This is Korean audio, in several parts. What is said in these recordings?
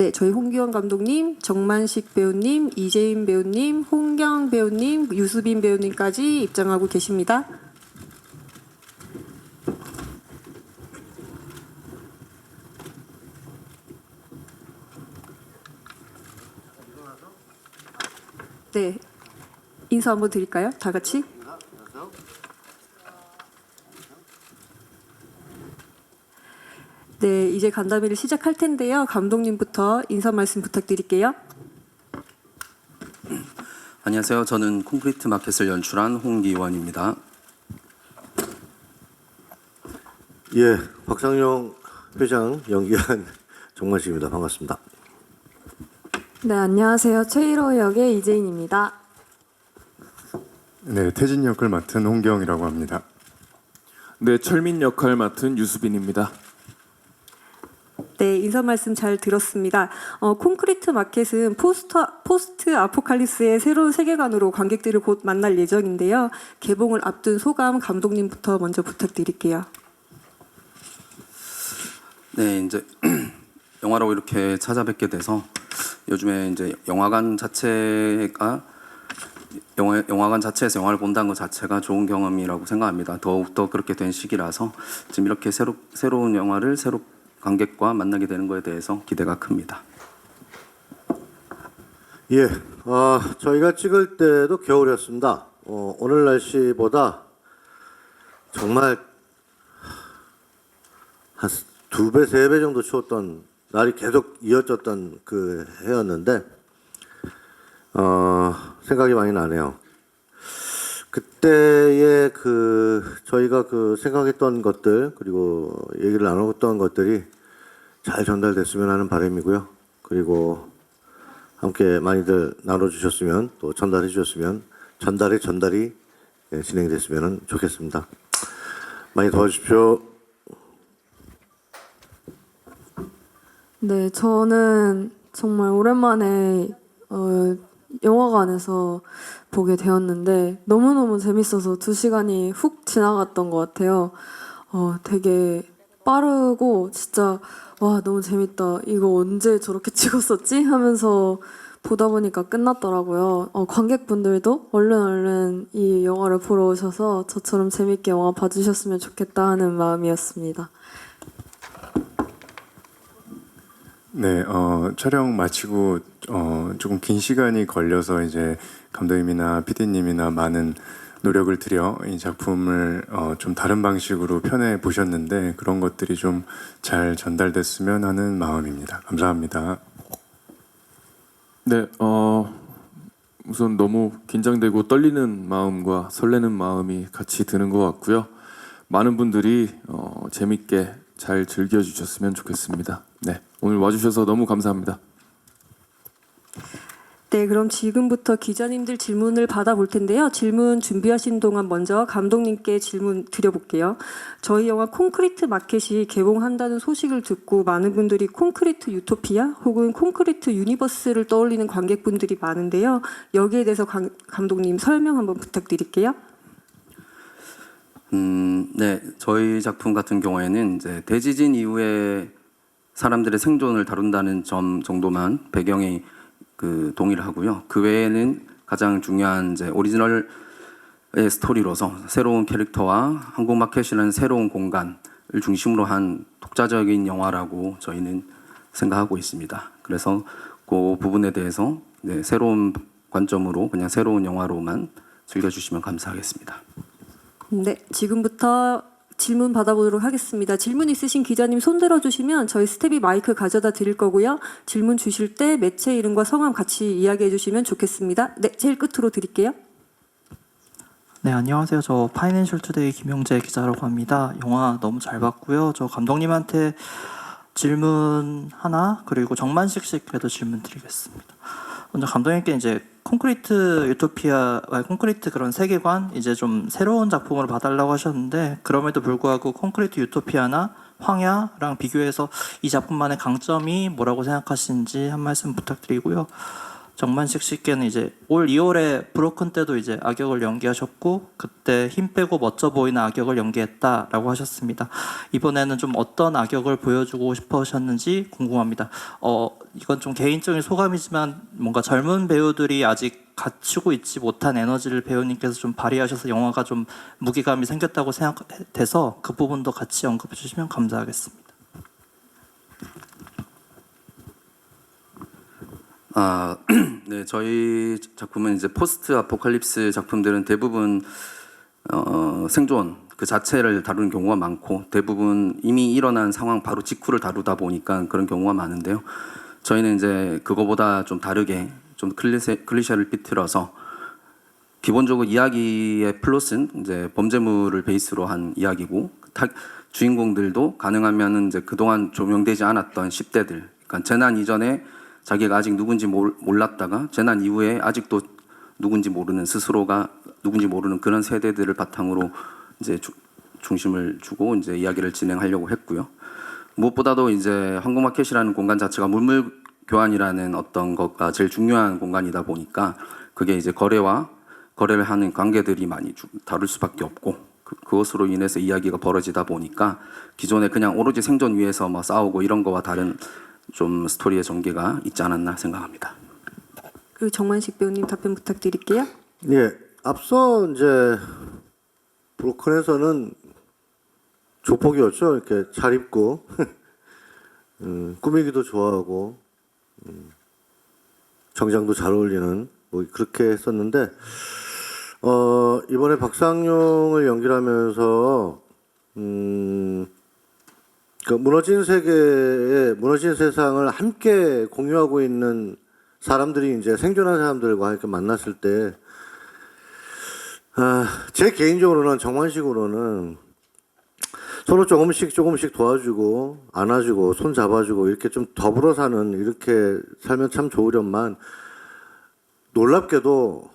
네, 저희 홍기원 감독님, 정만식 배우님, 이재인 배우님, 홍경 배우님, 유수빈 배우님까지 입장하고 계십니다. 네, 인사 한번 드릴까요? 다 같이. 네, 이제 간담회를 시작할 텐데요. 감독님부터 인사 말씀 부탁드릴게요. 안녕하세요. 저는 콘크리트 마켓을 연출한 홍기원입니다. 예, 박상용 회장 연기한 정만식입니다. 반갑습니다. 네, 안녕하세요. 최일호 역의 이재인입니다. 네, 태진 역을 맡은 홍경이라고 합니다. 네, 철민 역할 맡은 유수빈입니다. 네, 인사 말씀 잘 들었습니다. 콘크리트 마켓은 포스트 아포칼립스의 새로운 세계관으로 관객들을 곧 만날 예정인데요. 개봉을 앞둔 소감 감독님부터 먼저 부탁드릴게요. 네, 이제 영화로 이렇게 찾아뵙게 돼서 요즘에 이제 영화관 자체가 영화관 자체에서 영화를 본다는 것 자체가 좋은 경험이라고 생각합니다. 더욱더 그렇게 된 시기라서 지금 이렇게 새로운 영화를 관객과 만나게 되는 것에 대해서 기대가 큽니다. 예, 저희가 찍을 때도 겨울이었습니다. 오늘 날씨보다 정말 한 2배, 3배 정도 추웠던 날이 계속 이어졌던 그 해였는데 생각이 많이 나네요. 그때의 저희가 생각했던 것들 그리고 얘기를 나눴던 것들이 잘 전달됐으면 하는 바람이고요. 그리고 함께 많이들 나눠주셨으면 또 전달해 주셨으면 전달이 진행됐으면 좋겠습니다. 많이 도와주십시오. 네, 저는 정말 오랜만에 영화관에서 보게 되었는데 너무너무 재밌어서 2시간이 훅 지나갔던 것 같아요. 되게 빠르고 진짜 와 너무 재밌다. 이거 언제 저렇게 찍었었지? 하면서 보다 보니까 끝났더라고요. 관객분들도 얼른 이 영화를 보러 오셔서 저처럼 재밌게 영화 봐주셨으면 좋겠다 하는 마음이었습니다. 네, 촬영 마치고 조금 긴 시간이 걸려서 이제 감독님이나 PD님이나 많은 노력을 들여 이 작품을 좀 다른 방식으로 편해 보셨는데 그런 것들이 좀 잘 전달됐으면 하는 마음입니다. 감사합니다. 네, 우선 너무 긴장되고 떨리는 마음과 설레는 마음이 같이 드는 것 같고요. 많은 분들이 재밌게 잘 즐겨주셨으면 좋겠습니다. 네, 오늘 와주셔서 너무 감사합니다. 네, 그럼 지금부터 기자님들 질문을 받아볼 텐데요. 질문 준비하신 동안 먼저 감독님께 질문 드려볼게요. 저희 영화 콘크리트 마켓이 개봉한다는 소식을 듣고 많은 분들이 콘크리트 유토피아 혹은 콘크리트 유니버스를 떠올리는 관객분들이 많은데요. 여기에 대해서 감독님 설명 한번 부탁드릴게요. 네, 저희 작품 같은 경우에는 이제 대지진 이후에 사람들의 생존을 다룬다는 점 정도만 배경이 동의를 하고요. 그 외에는 가장 중요한 이제 오리지널의 스토리로서 새로운 캐릭터와 한국 마켓이라는 새로운 공간을 중심으로 한 독자적인 영화라고 저희는 생각하고 있습니다. 그래서 그 부분에 대해서 새로운 관점으로 그냥 새로운 영화로만 즐겨주시면 감사하겠습니다. 네, 지금부터 질문 받아보도록 하겠습니다. 질문 있으신 기자님 손 들어주시면 저희 스텝이 마이크 가져다 드릴 거고요. 질문 주실 때 매체 이름과 성함 같이 이야기해 주시면 좋겠습니다. 네, 제일 끝으로 드릴게요. 네, 안녕하세요. 저 파이낸셜 투데이 김용재 기자라고 합니다. 영화 너무 잘 봤고요. 저 감독님한테 질문 하나 그리고 정만식 씨께도 질문 드리겠습니다. 먼저 감독님께 이제 콘크리트 유토피아, 콘크리트 그런 세계관 이제 좀 새로운 작품으로 봐달라고 하셨는데 그럼에도 불구하고 콘크리트 유토피아나 황야랑 비교해서 이 작품만의 강점이 뭐라고 생각하시는지 한 말씀 부탁드리고요. 정만식 씨께는 이제 올 2월에 브로큰 때도 이제 악역을 연기하셨고 그때 힘 빼고 멋져 보이는 악역을 연기했다라고 하셨습니다. 이번에는 좀 어떤 악역을 보여주고 싶으셨는지 궁금합니다. 이건 좀 개인적인 소감이지만 뭔가 젊은 배우들이 아직 갖추고 있지 못한 에너지를 배우님께서 좀 발휘하셔서 영화가 좀 무게감이 생겼다고 생각돼서 그 부분도 같이 언급해 주시면 감사하겠습니다. 네, 저희 작품은 이제 포스트 아포칼립스 작품들은 대부분 생존 그 자체를 다루는 경우가 많고 대부분 이미 일어난 상황 바로 직후를 다루다 보니까 그런 경우가 많은데요. 저희는 이제 그거보다 좀 다르게 좀 클리셰를 삐뚤어서 기본적으로 이야기의 플롯은 이제 범죄물을 베이스로 한 이야기고 주인공들도 가능하면 이제 그동안 조명되지 않았던 10대들, 그러니까 재난 이전에 자기가 아직 누군지 몰랐다가 재난 이후에 아직도 누군지 모르는 스스로가 누군지 모르는 그런 세대들을 바탕으로 이제 중심을 주고 이제 이야기를 진행하려고 했고요. 무엇보다도 이제 한국마켓이라는 공간 자체가 물물 교환이라는 어떤 것가 제일 중요한 공간이다 보니까 그게 이제 거래를 하는 관계들이 많이 다룰 수밖에 없고 그것으로 인해서 이야기가 벌어지다 보니까 기존에 그냥 오로지 생존 위에서 뭐 싸우고 이런 거와 다른 좀 스토리의 전개가 있지 않았나 생각합니다. 그 정만식 배우님 답변 부탁드릴게요. 예, 앞서 이제 브로큰에서는 조폭이었죠. 이렇게 잘 입고 꾸미기도 좋아하고 정장도 잘 어울리는 뭐 그렇게 했었는데 이번에 박상용을 연기하면서 그 무너진 세계에 무너진 세상을 함께 공유하고 있는 사람들이 이제 생존한 사람들과 이렇게 만났을 때 제 개인적으로는 정만식으로는 서로 조금씩 도와주고 안아주고 손 잡아주고 이렇게 좀 더불어 사는 이렇게 살면 참 좋으련만 놀랍게도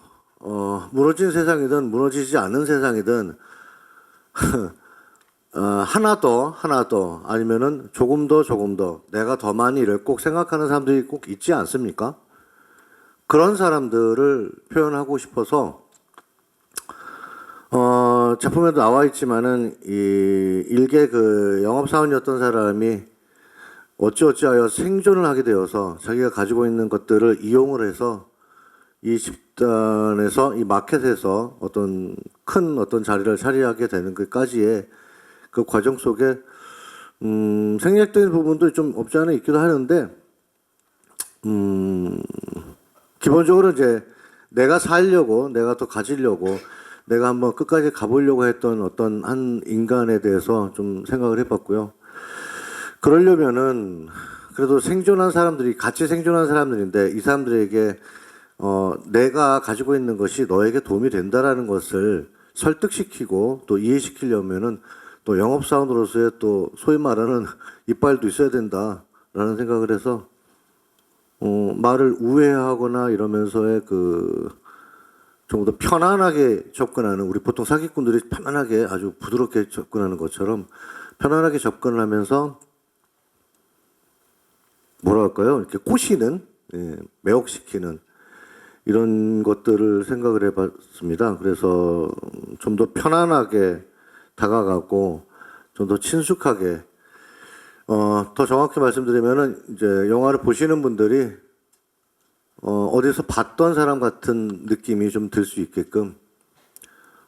무너진 세상이든 무너지지 않는 세상이든 하나 더 아니면은 조금 더 내가 더 많이를 꼭 생각하는 사람들이 꼭 있지 않습니까? 그런 사람들을 표현하고 싶어서 작품에도 나와 있지만은 이 일개 그 영업사원이었던 사람이 어찌어찌하여 생존을 하게 되어서 자기가 가지고 있는 것들을 이용을 해서 이 집단에서 이 마켓에서 어떤 큰 자리를 차지하게 되는 것까지의 그 과정 속에 생략된 부분도 좀 없지 않아 있기도 하는데 기본적으로 이제 내가 살려고 내가 더 가지려고 내가 한번 끝까지 가보려고 했던 어떤 한 인간에 대해서 좀 생각을 해봤고요. 그러려면은 그래도 생존한 사람들이 같이 생존한 사람들인데 이 사람들에게 내가 가지고 있는 것이 너에게 도움이 된다라는 것을 설득시키고 또 이해시키려면은 또 영업사원으로서의 또 소위 말하는 이빨도 있어야 된다라는 생각을 해서 말을 우회하거나 이러면서의 그 좀 더 편안하게 접근하는 우리 보통 사기꾼들이 편안하게 아주 부드럽게 접근하는 것처럼 편안하게 접근을 하면서 뭐랄까요 이렇게 꼬시는 매혹시키는 이런 것들을 생각을 해봤습니다. 그래서 좀 더 편안하게 다가가고 좀 더 친숙하게 더 정확히 말씀드리면은 이제 영화를 보시는 분들이 어디서 봤던 사람 같은 느낌이 좀 들 수 있게끔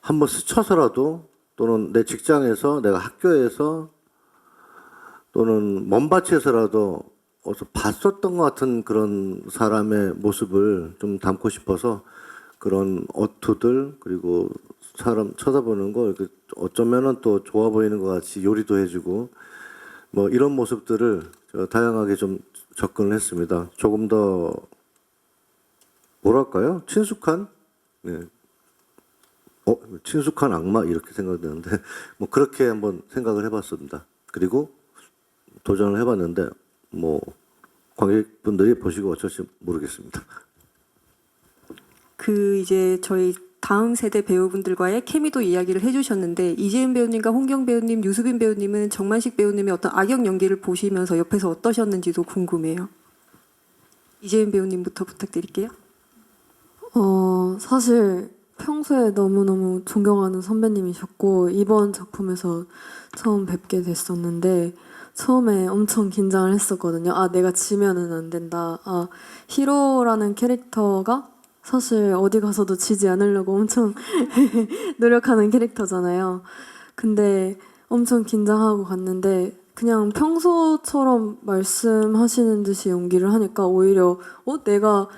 한번 스쳐서라도 또는 내 직장에서 내가 학교에서 또는 먼 밭에서라도 어디서 봤었던 것 같은 그런 사람의 모습을 좀 담고 싶어서 그런 어투들 그리고 사람 쳐다보는 거 이렇게 어쩌면은 또 좋아 보이는 것 같이 요리도 해주고 뭐 이런 모습들을 제가 다양하게 좀 접근을 했습니다. 조금 더 뭐랄까요? 친숙한 친숙한 악마 이렇게 생각되는데 뭐 그렇게 한번 생각을 해봤습니다. 그리고 도전을 해봤는데 뭐 관객분들이 보시고 어쩔지 모르겠습니다. 그 이제 저희 다음 세대 배우분들과의 케미도 이야기를 해주셨는데 이재은 배우님과 홍경 배우님, 유수빈 배우님은 정만식 배우님의 어떤 악역 연기를 보시면서 옆에서 어떠셨는지도 궁금해요. 이재은 배우님부터 부탁드릴게요. 사실 평소에 너무너무 존경하는 선배님이셨고 이번 작품에서 처음 뵙게 됐었는데 처음에 엄청 긴장을 했었거든요. 아, 내가 지면은 안 된다. 아, 히로라는 캐릭터가 사실 어디 가서도 지지 않으려고 엄청 노력하는 캐릭터잖아요. 근데 엄청 긴장하고 갔는데 그냥 평소처럼 말씀하시는 듯이 연기를 하니까 오히려 내가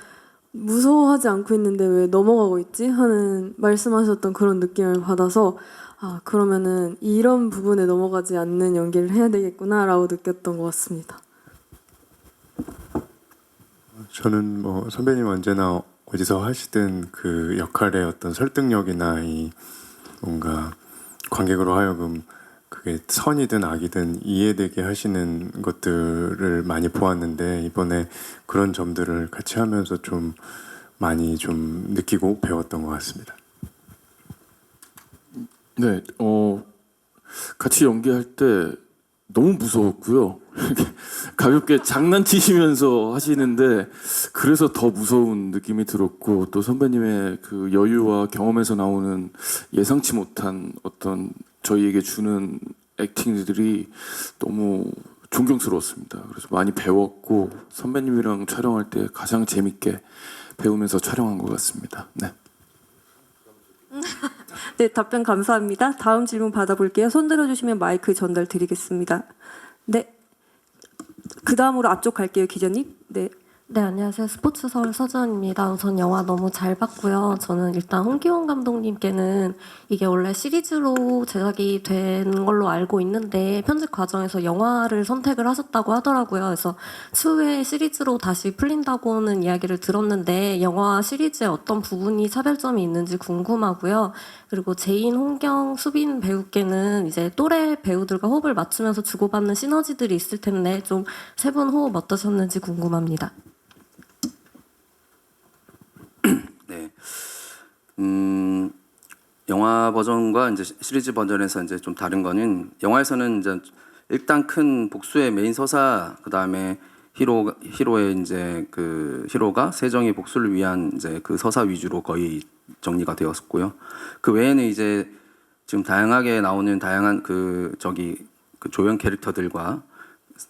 무서워하지 않고 있는데 왜 넘어가고 있지? 하는 말씀하셨던 그런 느낌을 받아서 아, 그러면은 이런 부분에 넘어가지 않는 연기를 해야 되겠구나라고 느꼈던 것 같습니다. 저는 뭐 선배님 언제나 어디서 하시든 그 역할의 어떤 설득력이나 이 뭔가 관객으로 하여금 그게 선이든 악이든 이해되게 하시는 것들을 많이 보았는데 이번에 그런 점들을 같이 하면서 좀 많이 좀 느끼고 배웠던 것 같습니다. 네, 같이 연기할 때 너무 무서웠고요. 이렇게 가볍게 장난치시면서 하시는데 그래서 더 무서운 느낌이 들었고 또 선배님의 그 여유와 경험에서 나오는 예상치 못한 어떤 저희에게 주는 액팅들이 너무 존경스러웠습니다. 그래서 많이 배웠고 선배님이랑 촬영할 때 가장 재밌게 배우면서 촬영한 것 같습니다. 네. 네, 답변 감사합니다. 다음 질문 받아볼게요. 손 들어주시면 마이크 전달 드리겠습니다. 네, 그 다음으로 앞쪽 갈게요, 기자님. 네. 네, 안녕하세요. 스포츠서울 서주원입니다. 우선 영화 너무 잘 봤고요. 저는 일단 홍기원 감독님께는 이게 원래 시리즈로 제작이 된 걸로 알고 있는데 편집 과정에서 영화를 선택을 하셨다고 하더라고요. 그래서 추후에 시리즈로 다시 풀린다고는 이야기를 들었는데 영화 시리즈에 어떤 부분이 차별점이 있는지 궁금하고요. 그리고 제인, 홍경, 수빈 배우께는 이제 또래 배우들과 호흡을 맞추면서 주고받는 시너지들이 있을 텐데 좀 세 분 호흡 어떠셨는지 궁금합니다. 네. 영화 버전과 이제 시리즈 버전에서 이제 좀 다른 거는 영화에서는 이제 일단 큰 복수의 메인 서사 그다음에 히로의 이제 그 히로가 세정의 복수를 위한 이제 그 서사 위주로 거의 정리가 되었었고요. 그 외에는 이제 지금 다양하게 나오는 다양한 그 조연 캐릭터들과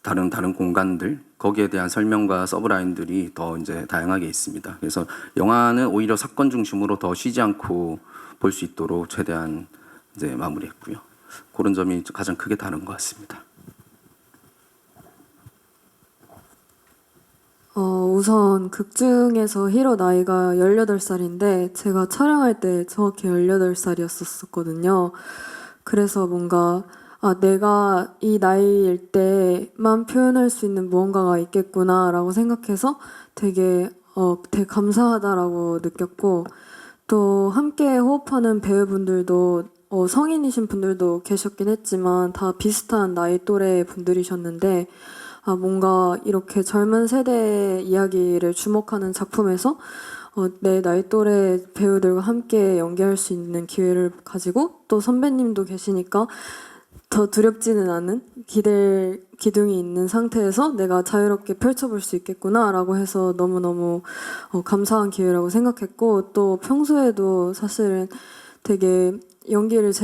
다른 공간들 거기에 대한 설명과 서브라인들이 더 이제 다양하게 있습니다. 그래서 영화는 오히려 사건 중심으로 더 쉬지 않고 볼 수 있도록 최대한 이제 마무리했고요. 그런 점이 가장 크게 다른 것 같습니다. 우선 극 중에서 히로 나이가 18살인데 제가 촬영할 때 정확히 18살이었었거든요. 그래서 뭔가 내가 이 나이일 때만 표현할 수 있는 무언가가 있겠구나라고 생각해서 되게 감사하다라고 느꼈고 또 함께 호흡하는 배우분들도 성인이신 분들도 계셨긴 했지만 다 비슷한 나이 또래 분들이셨는데 뭔가 이렇게 젊은 세대의 이야기를 주목하는 작품에서 내 나이 또래 배우들과 함께 연기할 수 있는 기회를 가지고 또 선배님도 계시니까 더 두렵지는 않은 기둥이 있는 상태에서 내가 자유롭게 펼쳐볼 수 있겠구나라고 해서 너무너무 감사한 기회라고 생각했고 또 평소에도 사실은 되게 연기를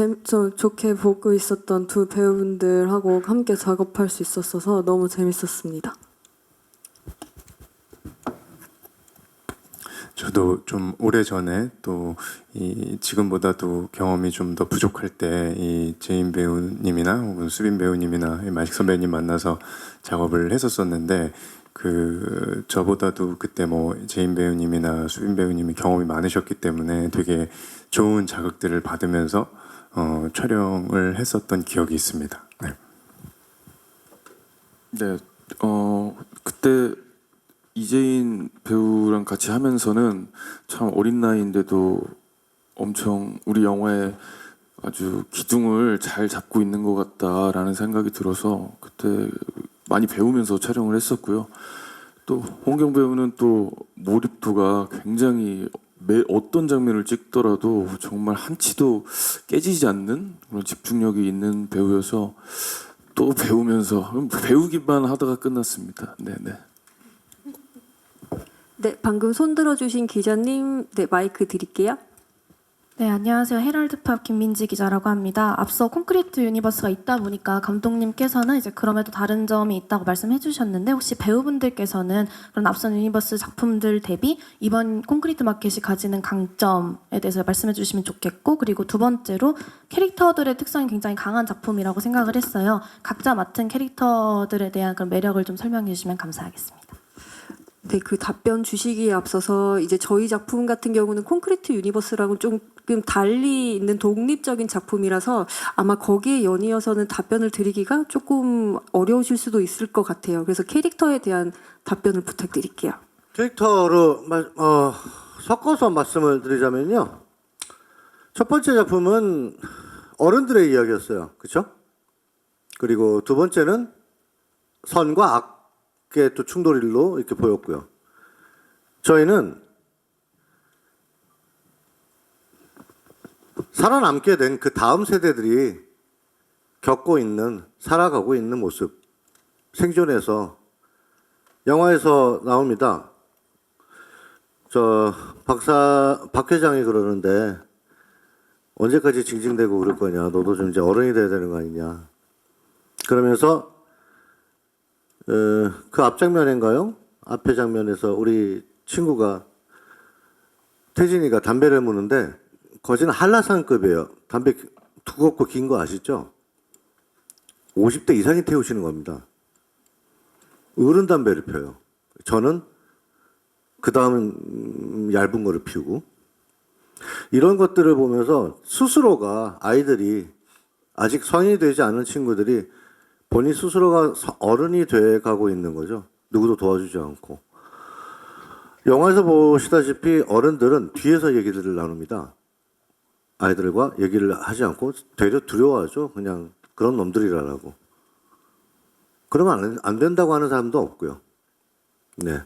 좋게 보고 있었던 두 배우분들하고 함께 작업할 수 있었어서 너무 재밌었습니다. 저도 좀 오래전에 또 이 지금보다도 경험이 좀 더 부족할 때 이 제인 배우님이나 혹은 수빈 배우님이나 마식 선배님 만나서 작업을 했었었는데 그 저보다도 그때 뭐 제인 배우님이나 수빈 배우님이 경험이 많으셨기 때문에 되게 좋은 자극들을 받으면서 촬영을 했었던 기억이 있습니다. 네. 네, 그때 이재인 배우랑 같이 하면서는 참 어린 나이인데도 엄청 우리 영화에 아주 기둥을 잘 잡고 있는 것 같다라는 생각이 들어서 그때 많이 배우면서 촬영을 했었고요. 또 홍경 배우는 또 몰입도가 굉장히 어떤 장면을 찍더라도 정말 한치도 깨지지 않는 그런 집중력이 있는 배우여서 또 배우면서 배우기만 하다가 끝났습니다. 네네. 네, 방금 손 들어주신 기자님, 네, 마이크 드릴게요. 네, 안녕하세요. 헤럴드팝 김민지 기자라고 합니다. 앞서 콘크리트 유니버스가 있다 보니까 감독님께서는 이제 그럼에도 다른 점이 있다고 말씀해 주셨는데 혹시 배우분들께서는 그런 앞선 유니버스 작품들 대비 이번 콘크리트 마켓이 가지는 강점에 대해서 말씀해 주시면 좋겠고, 그리고 두 번째로 캐릭터들의 특성이 굉장히 강한 작품이라고 생각을 했어요. 각자 맡은 캐릭터들에 대한 그런 매력을 좀 설명해 주시면 감사하겠습니다. 네, 그 답변 주시기에 앞서서 이제 저희 작품 같은 경우는 콘크리트 유니버스랑은 조금 달리 있는 독립적인 작품이라서 아마 거기에 연이어서는 답변을 드리기가 조금 어려우실 수도 있을 것 같아요. 그래서 캐릭터에 대한 답변을 부탁드릴게요. 캐릭터로 섞어서 말씀을 드리자면요. 첫 번째 작품은 어른들의 이야기였어요. 그렇죠? 그리고 두 번째는 선과 악의 또 충돌일로 이렇게 보였고요. 저희는 살아남게 된 그 다음 세대들이 겪고 있는, 살아가고 있는 모습, 생존해서 영화에서 나옵니다. 박 회장이 그러는데 언제까지 징징대고 그럴 거냐. 너도 좀 이제 어른이 돼야 되는 거 아니냐. 그러면서 그 앞장면인가요? 앞에 장면에서 우리 친구가 태진이가 담배를 무는데 거기는 한라산급이에요. 담배 두껍고 긴 거 아시죠? 50대 이상이 태우시는 겁니다. 어른 담배를 펴요. 저는 그 다음은 얇은 거를 피우고, 이런 것들을 보면서 스스로가, 아이들이 아직 성인이 되지 않은 친구들이 본인 스스로가 어른이 돼 가고 있는 거죠. 누구도 도와주지 않고. 영화에서 보시다시피 어른들은 뒤에서 얘기들을 나눕니다. 아이들과 얘기를 하지 않고 되려 두려워하죠. 그냥 그런 놈들이라고. 그러면 안 된다고 하는 사람도 없고요. 네.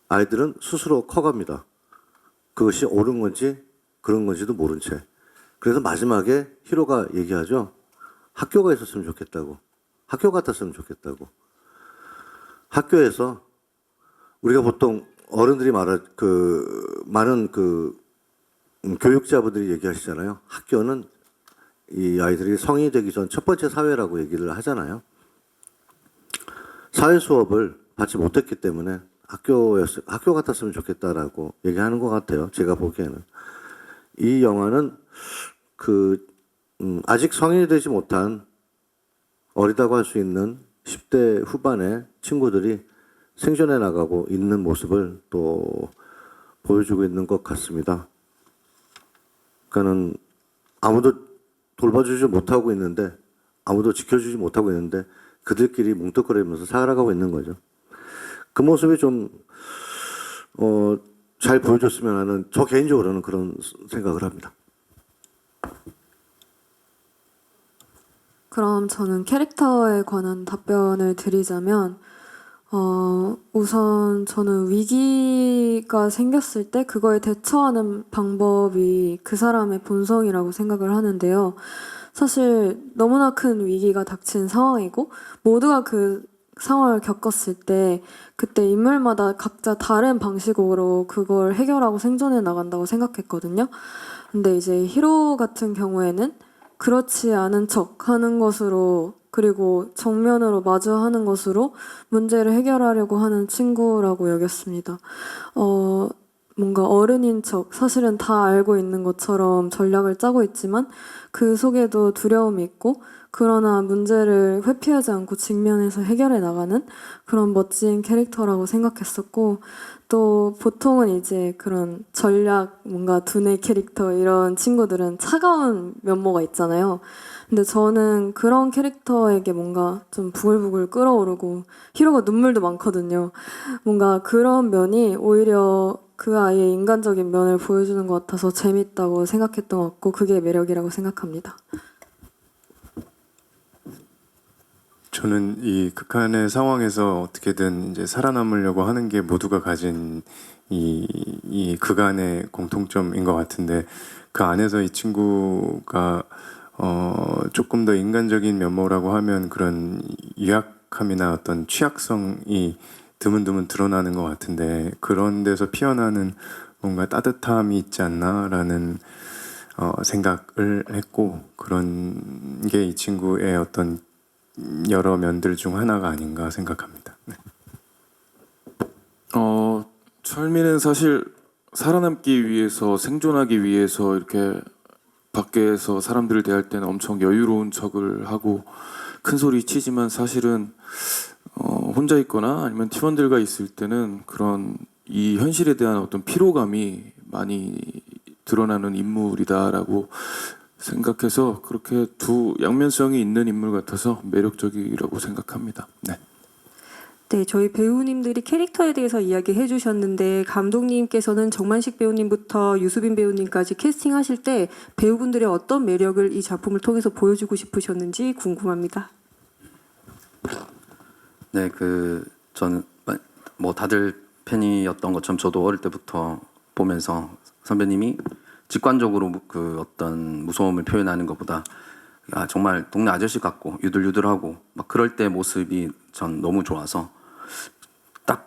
아이들은 스스로 커갑니다. 그것이 옳은 건지 그런 건지도 모른 채. 그래서 마지막에 히로가 얘기하죠. 학교가 있었으면 좋겠다고. 학교 같았으면 좋겠다고. 학교에서 우리가 보통 어른들이 많은 교육자분들이 얘기하시잖아요. 학교는 이 아이들이 성인이 되기 전 첫 번째 사회라고 얘기를 하잖아요. 사회 수업을 받지 못했기 때문에 학교 같았으면 좋겠다라고 얘기하는 것 같아요. 제가 보기에는. 이 영화는 아직 성인이 되지 못한 어리다고 할 수 있는 10대 후반의 친구들이 생존해 나가고 있는 모습을 또 보여주고 있는 것 같습니다. 그러니까는 아무도 돌봐주지 못하고 있는데, 아무도 지켜주지 못하고 있는데 그들끼리 뭉뚱그리면서 살아가고 있는 거죠. 그 모습이 좀 잘 보여줬으면 하는, 저 개인적으로는 그런 생각을 합니다. 그럼 저는 캐릭터에 관한 답변을 드리자면, 우선 저는 위기가 생겼을 때 그거에 대처하는 방법이 그 사람의 본성이라고 생각을 하는데요. 사실 너무나 큰 위기가 닥친 상황이고 모두가 그 상황을 겪었을 때 그때 인물마다 각자 다른 방식으로 그걸 해결하고 생존해 나간다고 생각했거든요. 근데 이제 히로 같은 경우에는 그렇지 않은 척 하는 것으로, 그리고 정면으로 마주하는 것으로 문제를 해결하려고 하는 친구라고 여겼습니다. 뭔가 어른인 척, 사실은 다 알고 있는 것처럼 전략을 짜고 있지만 그 속에도 두려움이 있고, 그러나 문제를 회피하지 않고 직면해서 해결해 나가는 그런 멋진 캐릭터라고 생각했었고, 또 보통은 이제 그런 전략, 뭔가 두뇌 캐릭터 이런 친구들은 차가운 면모가 있잖아요. 근데 저는 그런 캐릭터에게 뭔가 좀 부글부글 끓어오르고, 히로가 눈물도 많거든요. 뭔가 그런 면이 오히려 그 아이의 인간적인 면을 보여주는 것 같아서 재밌다고 생각했던 것 같고, 그게 매력이라고 생각합니다. 저는 이 극한의 상황에서 어떻게든 이제 살아남으려고 하는 게 모두가 가진 이 극한의 공통점인 것 같은데, 그 안에서 이 친구가 조금 더 인간적인 면모라고 하면 그런 유약함이나 어떤 취약성이 드문드문 드러나는 것 같은데 그런 데서 피어나는 뭔가 따뜻함이 있지 않나라는 생각을 했고 그런 게 이 친구의 어떤 여러 면들 중 하나가 아닌가 생각합니다. 네. 철민은 사실 살아남기 위해서 생존하기 위해서 이렇게 밖에서 사람들을 대할 때는 엄청 여유로운 척을 하고 큰 소리 치지만 사실은 혼자 있거나 아니면 팀원들과 있을 때는 그런 이 현실에 대한 어떤 피로감이 많이 드러나는 인물이다라고 생각해서 그렇게 두 양면성이 있는 인물 같아서 매력적이라고 생각합니다. 네. 네, 저희 배우님들이 캐릭터에 대해서 이야기해 주셨는데 감독님께서는 정만식 배우님부터 유수빈 배우님까지 캐스팅하실 때 배우분들의 어떤 매력을 이 작품을 통해서 보여주고 싶으셨는지 궁금합니다. 네, 저는 뭐 다들 팬이었던 것처럼 저도 어릴 때부터 보면서 선배님이 직관적으로 그 어떤 무서움을 표현하는 것보다 정말 동네 아저씨 같고 유들유들하고 막 그럴 때 모습이 전 너무 좋아서 딱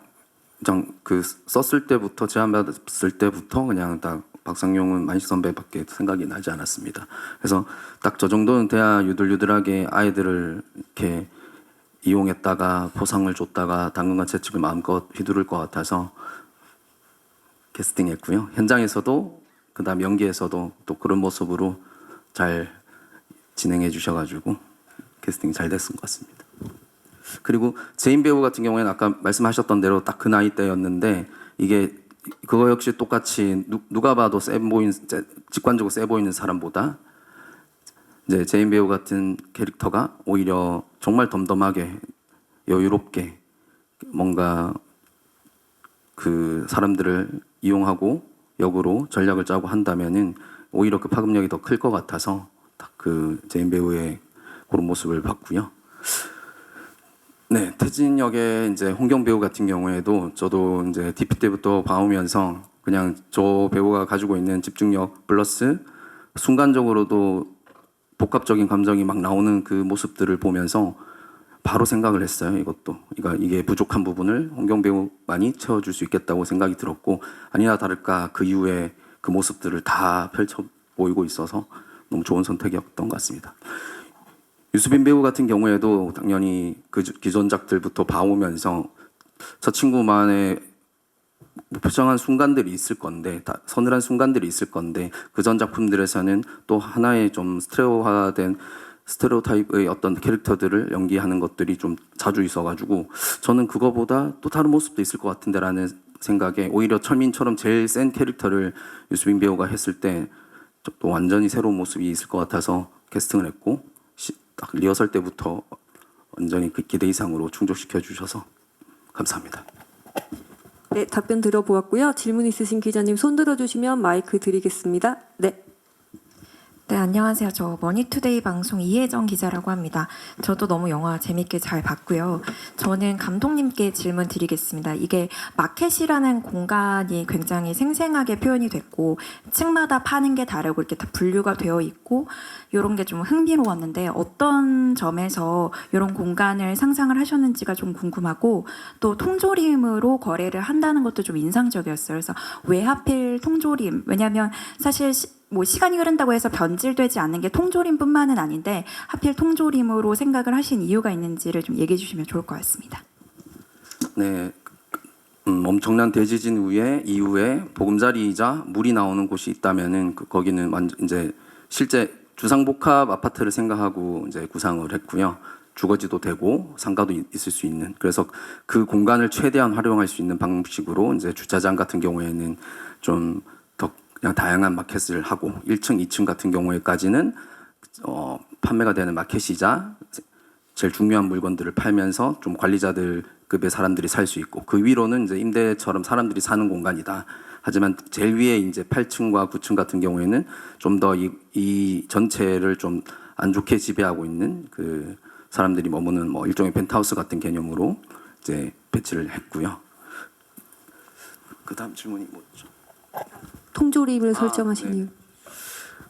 그 썼을 때부터 제안 받았을 때부터 그냥 딱 박상용은 만식 선배밖에 생각이 나지 않았습니다. 그래서 딱 저 정도는 돼야 유들유들하게 아이들을 이렇게 이용했다가 포상을 줬다가 당근과 채찍을 마음껏 휘두를 것 같아서 캐스팅했고요. 현장에서도 그다음 연기에서도 또 그런 모습으로 잘 진행해 주셔가지고 캐스팅이 잘 됐은 것 같습니다. 그리고 제인 배우 같은 경우에는 아까 말씀하셨던 대로 딱 그 나이 때였는데 이게 그거 역시 똑같이 누가 봐도 직관적으로 세 보이는 사람보다 이제 제인 배우 같은 캐릭터가 오히려 정말 덤덤하게 여유롭게 뭔가 그 사람들을 이용하고 역으로 전략을 짜고 한다면은 오히려 그 파급력이 더 클 것 같아서 딱 그 제인 배우의 그런 모습을 봤고요. 네, 태진 역의 이제 홍경 배우 같은 경우에도 저도 이제 DP 때부터 봐오면서 그냥 저 배우가 가지고 있는 집중력 플러스 순간적으로도 복합적인 감정이 막 나오는 그 모습들을 보면서 바로 생각을 했어요. 이게 부족한 부분을 홍경 배우만이 채워줄 수 있겠다고 생각이 들었고 아니나 다를까 그 이후에 그 모습들을 다 펼쳐 보이고 있어서 너무 좋은 선택이었던 것 같습니다. 유수빈 배우 같은 경우에도 당연히 그 기존작들부터 봐오면서 저 친구만의 표정한 순간들이 있을 건데 서늘한 순간들이 있을 건데 그 전 작품들에서는 또 하나의 좀 스테레오타입의 어떤 캐릭터들을 연기하는 것들이 좀 자주 있어가지고 저는 그거보다 또 다른 모습도 있을 것 같은데라는 생각에 오히려 철민처럼 제일 센 캐릭터를 유수빈 배우가 했을 때 또 완전히 새로운 모습이 있을 것 같아서 캐스팅을 했고 딱 리허설 때부터 완전히 그 기대 이상으로 충족시켜 주셔서 감사합니다. 네, 답변 들어보았고요. 질문 있으신 기자님 손 들어주시면 마이크 드리겠습니다. 네. 네, 안녕하세요. 저 머니투데이 방송 이혜정 기자라고 합니다. 저도 너무 영화 재밌게 잘 봤고요. 저는 감독님께 질문 드리겠습니다. 이게 마켓이라는 공간이 굉장히 생생하게 표현이 됐고 층마다 파는 게 다르고 이렇게 다 분류가 되어 있고 이런 게 좀 흥미로웠는데 어떤 점에서 이런 공간을 상상을 하셨는지가 좀 궁금하고 또 통조림으로 거래를 한다는 것도 좀 인상적이었어요. 그래서 왜 하필 통조림? 왜냐하면 사실 뭐 시간이 흐른다고 해서 변질되지 않는 게 통조림뿐만은 아닌데 하필 통조림으로 생각을 하신 이유가 있는지를 좀 얘기해 주시면 좋을 것 같습니다. 네, 엄청난 대지진 이후에 보금자리이자 물이 나오는 곳이 있다면은 거기는 이제 실제 주상복합 아파트를 생각하고 이제 구상을 했고요. 주거지도 되고 상가도 있을 수 있는 그래서 그 공간을 최대한 활용할 수 있는 방식으로 이제 주차장 같은 경우에는 좀 그냥 다양한 마켓을 하고 1층, 2층 같은 경우에까지는 판매가 되는 마켓이자 제일 중요한 물건들을 팔면서 좀 관리자들급의 사람들이 살 수 있고 그 위로는 이제 임대처럼 사람들이 사는 공간이다. 하지만 제일 위에 이제 8층과 9층 같은 경우에는 좀 더 이 전체를 좀 안 좋게 지배하고 있는 그 사람들이 머무는 뭐 일종의 펜트하우스 같은 개념으로 이제 배치를 했고요. 그 다음 질문이 뭐죠? 통조림을 설정하신 네. 이유.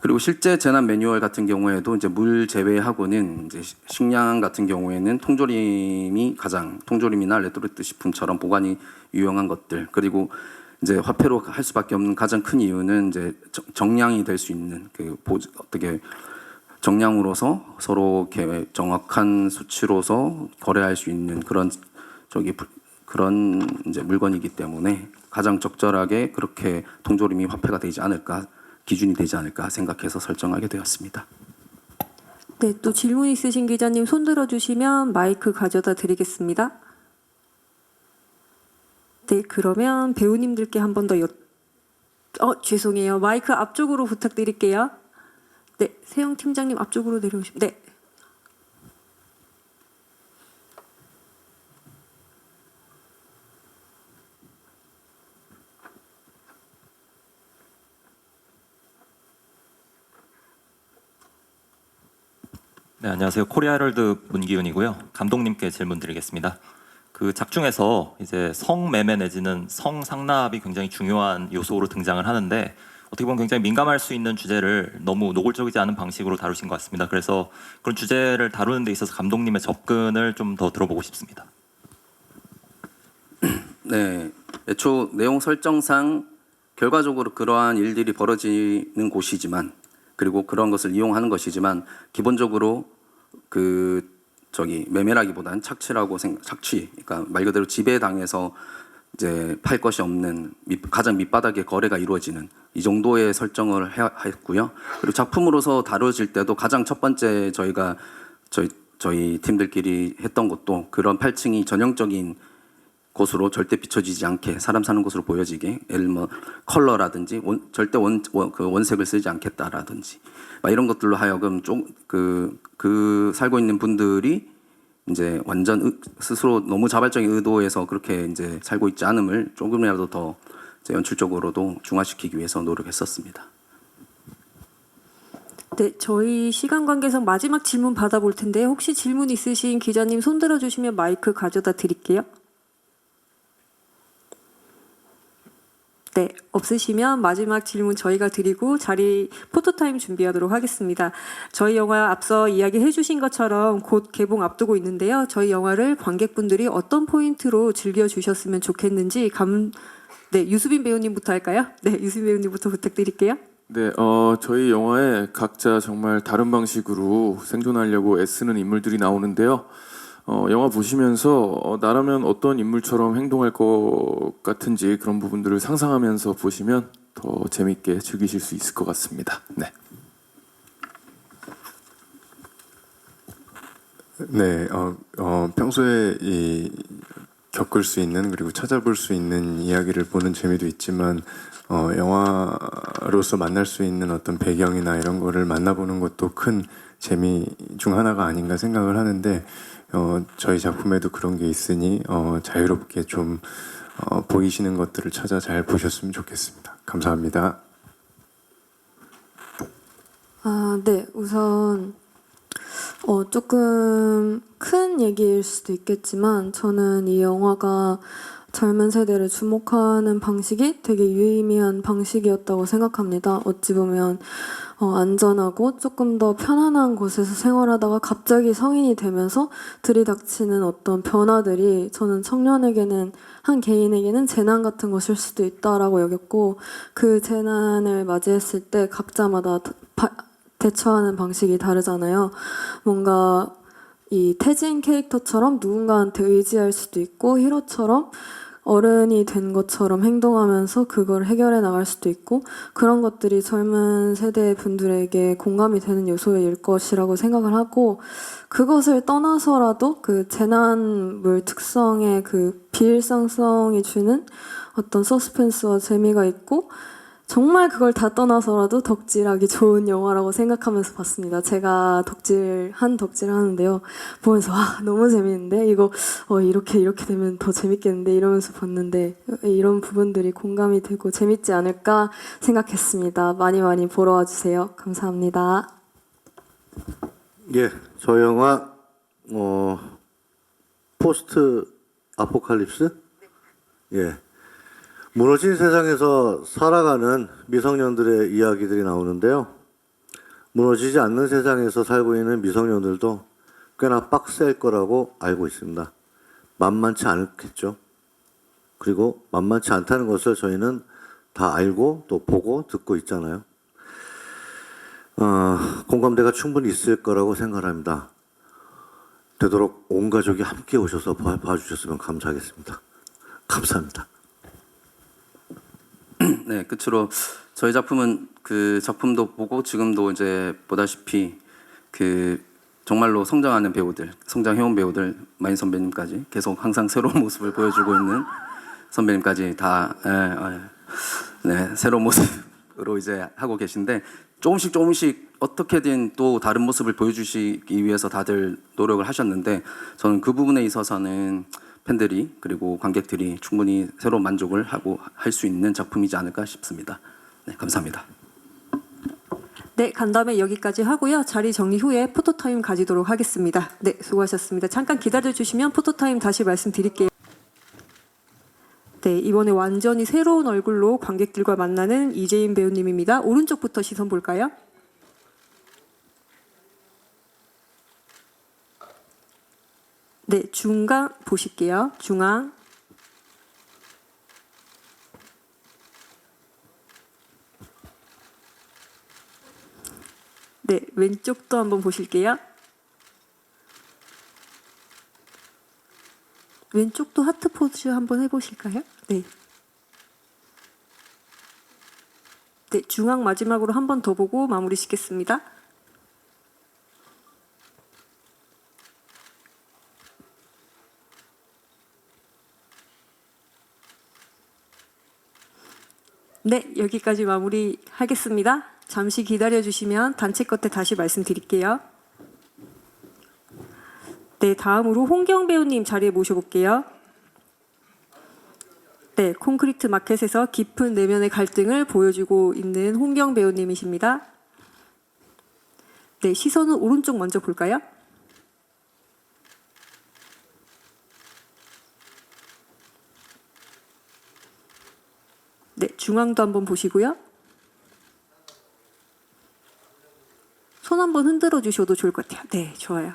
그리고 실제 재난 매뉴얼 같은 경우에도 이제 물 제외하고는 이제 식량 같은 경우에는 통조림이나 레토르트 식품처럼 보관이 유용한 것들, 그리고 이제 화폐로 할 수밖에 없는 가장 큰 이유는 이제 정량이 될 수 있는 어떻게 정량으로서 서로 정확한 수치로서 거래할 수 있는 그런 이제 물건이기 때문에 가장 적절하게 그렇게 통조림이 화폐가 되지 않을까, 기준이 되지 않을까 생각해서 설정하게 되었습니다. 네, 또 질문 있으신 기자님 손 들어주시면 마이크 가져다 드리겠습니다. 네, 그러면 배우님들께 한 번 더 죄송해요. 마이크 앞쪽으로 부탁드릴게요. 네, 세영 팀장님 앞쪽으로 내려오시면. 네. 네, 안녕하세요. 코리아 헤럴드 문기훈이고요. 감독님께 질문 드리겠습니다. 그 작중에서 이제 성매매 내지는 성상납이 굉장히 중요한 요소로 등장을 하는데 어떻게 보면 굉장히 민감할 수 있는 주제를 너무 노골적이지 않은 방식으로 다루신 것 같습니다. 그래서 그런 주제를 다루는 데 있어서 감독님의 접근을 좀 더 들어보고 싶습니다. 네, 애초 내용 설정상 결과적으로 그러한 일들이 벌어지는 곳이지만, 그리고 그런 것을 이용하는 것이지만, 기본적으로 매매라기보다는 착취, 그러니까 말 그대로 지배당해서 이제 팔 것이 없는 가장 밑바닥의 거래가 이루어지는 이 정도의 설정을 했고요. 그리고 작품으로서 다뤄질 때도 가장 첫 번째 저희 팀들끼리 했던 것도 그런 8층이 전형적인 곳으로 절대 비춰지지 않게, 사람 사는 곳으로 보여지게, 예를 들면 컬러라든지 절대 원색을 쓰지 않겠다라든지 이런 것들로 하여금 그 살고 있는 분들이 이제 완전 스스로 너무 자발적인 의도에서 그렇게 이제 살고 있지 않음을 조금이라도 더 연출적으로도 중화시키기 위해서 노력했었습니다. 네, 저희 시간 관계상 마지막 질문 받아볼 텐데 혹시 질문 있으신 기자님 손 들어주시면 마이크 가져다 드릴게요. 네, 없으시면 마지막 질문 저희가 드리고 자리 포토타임 준비하도록 하겠습니다. 저희 영화 앞서 이야기해 주신 것처럼 곧 개봉 앞두고 있는데요. 저희 영화를 관객분들이 어떤 포인트로 즐겨주셨으면 좋겠는지 유수빈 배우님부터 할까요? 네, 유수빈 배우님부터 부탁드릴게요. 네, 저희 영화에 각자 정말 다른 방식으로 생존하려고 애쓰는 인물들이 나오는데요. 영화 보시면서 나라면 어떤 인물처럼 행동할 것 같은지 그런 부분들을 상상하면서 보시면 더 재밌게 즐기실 수 있을 것 같습니다. 네. 네, 평소에 겪을 수 있는, 그리고 찾아볼 수 있는 이야기를 보는 재미도 있지만 영화로서 만날 수 있는 어떤 배경이나 이런 거를 만나보는 것도 큰 재미 중 하나가 아닌가 생각을 하는데, 저희 작품에도 그런 게 있으니 자유롭게 좀 보이시는 것들을 찾아 잘 보셨으면 좋겠습니다. 감사합니다. 네, 우선 조금 큰 얘기일 수도 있겠지만 저는 이 영화가 젊은 세대를 주목하는 방식이 되게 유의미한 방식이었다고 생각합니다. 어찌 보면 안전하고 조금 더 편안한 곳에서 생활하다가 갑자기 성인이 되면서 들이닥치는 어떤 변화들이 저는 청년에게는, 한 개인에게는 재난 같은 것일 수도 있다라고 여겼고, 그 재난을 맞이했을 때 각자마다 대처하는 방식이 다르잖아요. 뭔가 이 태진 캐릭터처럼 누군가한테 의지할 수도 있고, 히로처럼 어른이 된 것처럼 행동하면서 그걸 해결해 나갈 수도 있고, 그런 것들이 젊은 세대 분들에게 공감이 되는 요소일 것이라고 생각을 하고, 그것을 떠나서라도 그 재난물 특성의 그 비일상성이 주는 어떤 서스펜스와 재미가 있고, 정말 그걸 다 떠나서라도 덕질하기 좋은 영화라고 생각하면서 봤습니다. 제가 덕질을 하는데요. 보면서 너무 재밌는데 이거 이렇게 되면 더 재밌겠는데 이러면서 봤는데 이런 부분들이 공감이 되고 재밌지 않을까 생각했습니다. 많이 보러 와주세요. 감사합니다. 예, 저 영화 포스트 아포칼립스? 예. 무너진 세상에서 살아가는 미성년들의 이야기들이 나오는데요. 무너지지 않는 세상에서 살고 있는 미성년들도 꽤나 빡셀 거라고 알고 있습니다. 만만치 않겠죠. 그리고 만만치 않다는 것을 저희는 다 알고 또 보고 듣고 있잖아요. 공감대가 충분히 있을 거라고 생각합니다. 되도록 온 가족이 함께 오셔서 봐주셨으면 감사하겠습니다. 감사합니다. 네, 끝으로 저희 작품은 그 작품도 보고 지금도 이제 보다시피 그 정말로 성장하는 배우들, 성장해온 배우들, 마인 선배님까지 계속 항상 새로운 모습을 보여주고 있는 선배님까지 다 네, 새로운 모습으로 이제 하고 계신데 조금씩 어떻게든 또 다른 모습을 보여주시기 위해서 다들 노력을 하셨는데 저는 그 부분에 있어서는 팬들이 그리고 관객들이 충분히 새로운 만족을 하고 할 수 있는 작품이지 않을까 싶습니다. 네, 감사합니다. 네, 간담회 여기까지 하고요. 자리 정리 후에 포토타임 가지도록 하겠습니다. 네, 수고하셨습니다. 잠깐 기다려주시면 포토타임 다시 말씀드릴게요. 네, 이번에 완전히 새로운 얼굴로 관객들과 만나는 이재인 배우님입니다. 오른쪽부터 시선 볼까요? 네, 중간 보실게요. 중앙. 네, 왼쪽도 한번 보실게요. 왼쪽도 하트 포즈 한번 해보실까요? 네. 네, 중앙 마지막으로 한 번 더 보고 마무리 짓겠습니다. 네, 여기까지 마무리하겠습니다. 잠시 기다려주시면 단체 끝에 다시 말씀드릴게요. 네, 다음으로 홍경 배우님 자리에 모셔볼게요. 네, 콘크리트 마켓에서 깊은 내면의 갈등을 보여주고 있는 홍경 배우님이십니다. 네, 시선은 오른쪽 먼저 볼까요? 네, 중앙도 한번 보시고요. 손 한번 흔들어 주셔도 좋을 것 같아요. 네, 좋아요.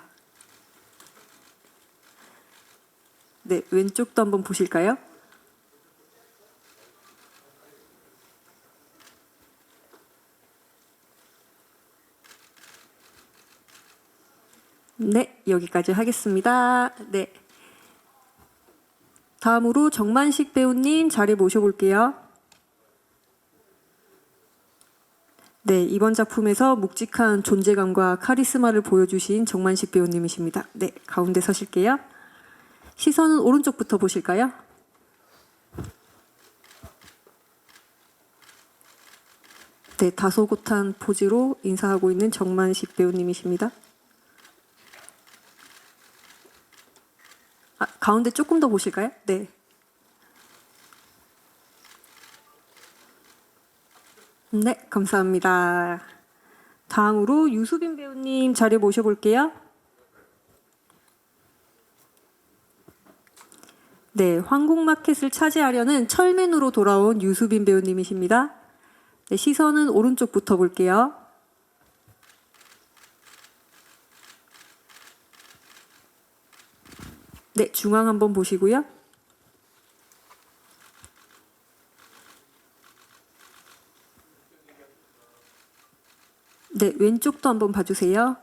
네, 왼쪽도 한번 보실까요? 네, 여기까지 하겠습니다. 네. 다음으로 정만식 배우님 자리 모셔볼게요. 네, 이번 작품에서 묵직한 존재감과 카리스마를 보여주신 정만식 배우님이십니다. 네, 가운데 서실게요. 시선은 오른쪽부터 보실까요? 네, 다소곳한 포즈로 인사하고 있는 정만식 배우님이십니다. 가운데 조금 더 보실까요? 네. 네, 감사합니다. 다음으로 유수빈 배우님 자리 모셔볼게요. 네, 황궁마켓을 차지하려는 철맨으로 돌아온 유수빈 배우님이십니다. 네, 시선은 오른쪽부터 볼게요. 네, 중앙 한번 보시고요. 네, 왼쪽도 한번 봐주세요.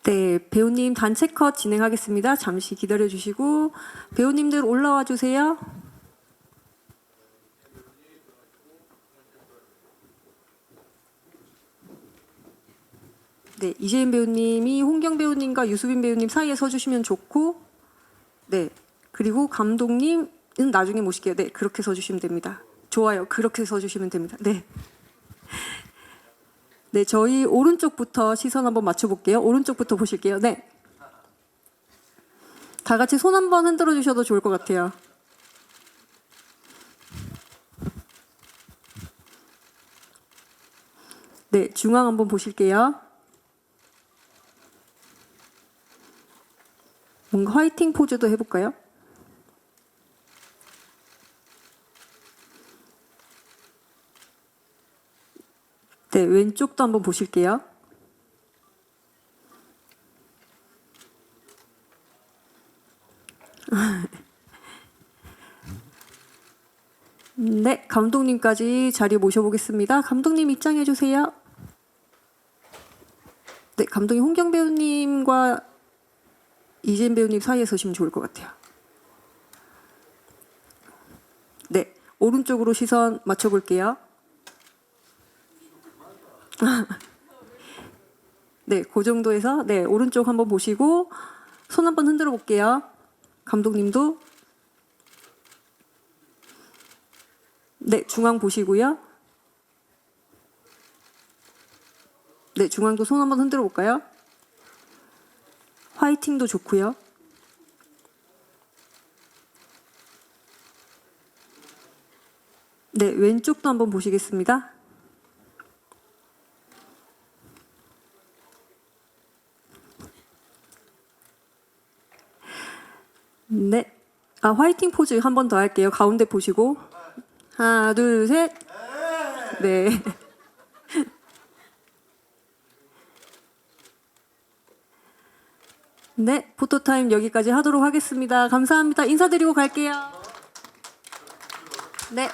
네, 배우님 단체 컷 진행하겠습니다. 잠시 기다려주시고 배우님들 올라와 주세요. 네, 이재인 배우님이 홍경 배우님과 유수빈 배우님 사이에 서주시면 좋고, 네, 그리고 감독님은 나중에 모실게요. 네, 그렇게 서주시면 됩니다. 좋아요, 그렇게 서주시면 됩니다. 네. 네, 저희 오른쪽부터 시선 한번 맞춰볼게요. 오른쪽부터 보실게요. 네. 다 같이 손 한번 흔들어 주셔도 좋을 것 같아요. 네, 중앙 한번 보실게요. 뭔가 화이팅 포즈도 해볼까요? 네, 왼쪽도 한번 보실게요. 네, 감독님까지 자리에 모셔보겠습니다. 감독님 입장해 주세요. 네, 감독님 홍경 배우님과 이재인 배우님 사이에 서시면 좋을 것 같아요. 네, 오른쪽으로 시선 맞춰볼게요. 네, 그 정도에서 네, 오른쪽 한번 보시고 손 한번 흔들어 볼게요. 감독님도 네, 중앙 보시고요. 네, 중앙도 손 한번 흔들어 볼까요? 화이팅도 좋고요. 네, 왼쪽도 한번 보시겠습니다. 네, 화이팅 포즈 한 번 더 할게요. 가운데 보시고 하나, 둘, 셋. 네. 네, 포토타임 여기까지 하도록 하겠습니다. 감사합니다. 인사드리고 갈게요. 네.